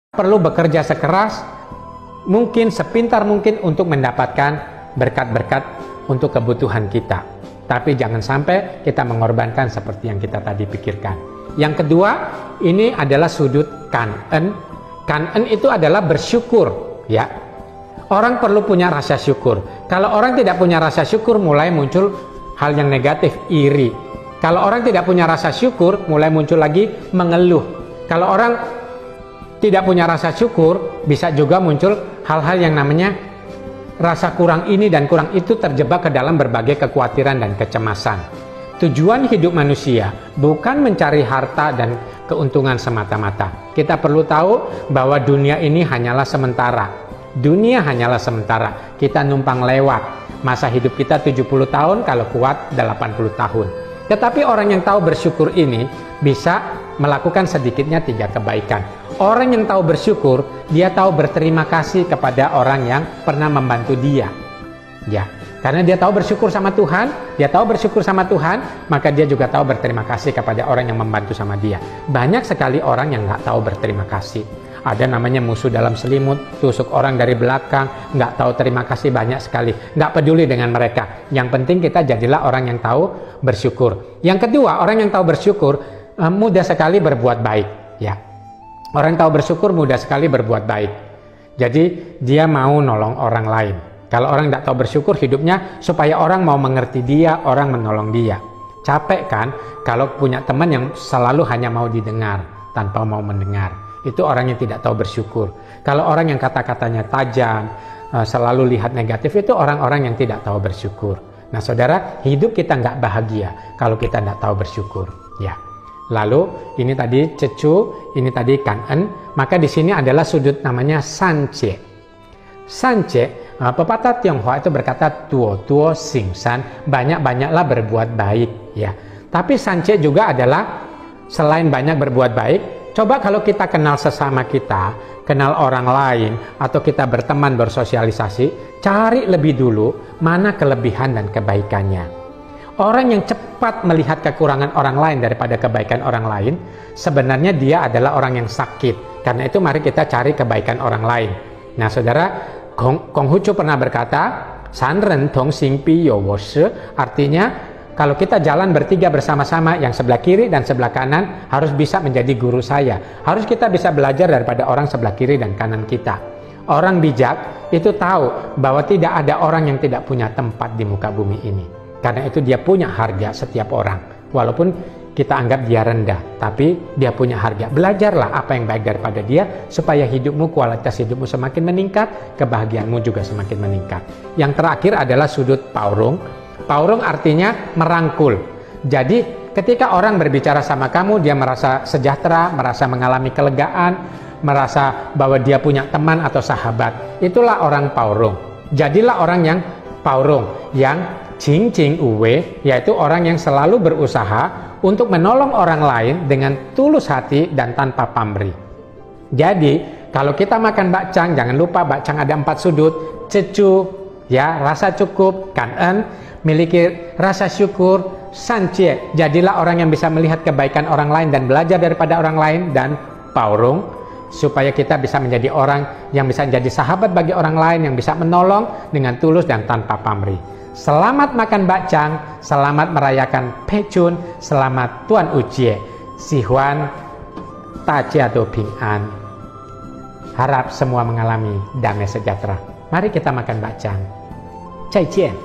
perlu bekerja sekeras mungkin, sepintar mungkin untuk mendapatkan berkat-berkat untuk kebutuhan kita. Tapi jangan sampai kita mengorbankan seperti yang kita tadi pikirkan. Yang kedua, ini adalah sudut kan'en. Kan'en itu adalah bersyukur, ya. Orang perlu punya rasa syukur. Kalau orang tidak punya rasa syukur, mulai muncul hal yang negatif, iri. Kalau orang tidak punya rasa syukur, mulai muncul lagi mengeluh. Kalau orang tidak punya rasa syukur, bisa juga muncul hal-hal yang namanya rasa kurang ini dan kurang itu, terjebak ke dalam berbagai kekhawatiran dan kecemasan. Tujuan hidup manusia bukan mencari harta dan keuntungan semata-mata. Kita perlu tahu bahwa dunia ini hanyalah sementara. Dunia hanyalah sementara. Kita numpang lewat. Masa hidup kita 70 tahun, kalau kuat 80 tahun. Tetapi orang yang tahu bersyukur ini bisa melakukan sedikitnya 3 kebaikan. Orang yang tahu bersyukur, dia tahu berterima kasih kepada orang yang pernah membantu dia. Ya, karena dia tahu bersyukur sama Tuhan, maka dia juga tahu berterima kasih kepada orang yang membantu sama dia. Banyak sekali orang yang nggak tahu berterima kasih. Ada namanya musuh dalam selimut, tusuk orang dari belakang, nggak tahu terima kasih, banyak sekali. Nggak peduli dengan mereka. Yang penting kita jadilah orang yang tahu bersyukur. Yang kedua, orang yang tahu bersyukur mudah sekali berbuat baik. Ya, orang yang tahu bersyukur mudah sekali berbuat baik. Jadi dia mau nolong orang lain. Kalau orang nggak tahu bersyukur, hidupnya supaya orang mau mengerti dia, orang menolong dia. Capek kan kalau punya teman yang selalu hanya mau didengar tanpa mau mendengar. Itu orang yang tidak tahu bersyukur. Kalau orang yang kata-katanya tajam, selalu lihat negatif, itu orang-orang yang tidak tahu bersyukur. Nah saudara, hidup kita nggak bahagia kalau kita nggak tahu bersyukur. Ya. Lalu ini tadi cecu, ini tadi kan'en. Maka di sini adalah sudut namanya sancie. Sancie, pepatah Tionghoa itu berkata tuo singsan, banyak-banyaklah berbuat baik. Ya. Tapi sancie juga adalah selain banyak berbuat baik. Coba kalau kita kenal sesama kita, kenal orang lain, atau kita berteman, bersosialisasi, cari lebih dulu mana kelebihan dan kebaikannya. Orang yang cepat melihat kekurangan orang lain daripada kebaikan orang lain, sebenarnya dia adalah orang yang sakit. Karena itu mari kita cari kebaikan orang lain. Nah saudara, Konghucu pernah berkata, Sanren tong sing pi yo wo shi, artinya kalau kita jalan bertiga bersama-sama, yang sebelah kiri dan sebelah kanan harus bisa menjadi guru saya. Harus kita bisa belajar daripada orang sebelah kiri dan kanan kita. Orang bijak itu tahu bahwa tidak ada orang yang tidak punya tempat di muka bumi ini. Karena itu dia punya harga setiap orang. Walaupun kita anggap dia rendah, tapi dia punya harga. Belajarlah apa yang baik daripada dia, supaya hidupmu, kualitas hidupmu semakin meningkat, kebahagiaanmu juga semakin meningkat. Yang terakhir adalah sudut paurung. Paurung artinya merangkul. Jadi ketika orang berbicara sama kamu, dia merasa sejahtera, merasa mengalami kelegaan, merasa bahwa dia punya teman atau sahabat. Itulah orang paurung. Jadilah orang yang paurung, yang jing uwe, yaitu orang yang selalu berusaha untuk menolong orang lain dengan tulus hati dan tanpa pamrih. Jadi kalau kita makan bakcang, jangan lupa bakcang ada 4 sudut. Cecu, ya, rasa cukup. Kan'en, miliki rasa syukur. Sancie, jadilah orang yang bisa melihat kebaikan orang lain dan belajar daripada orang lain. Dan paurung, supaya kita bisa menjadi orang yang bisa menjadi sahabat bagi orang lain, yang bisa menolong dengan tulus dan tanpa pamrih. Selamat makan bakcang, selamat merayakan Pechun, selamat Tuan Ucie, Sihuan Tajia atau Ping'an. Harap semua mengalami damai sejahtera. Mari kita makan bakcang. Zaijian.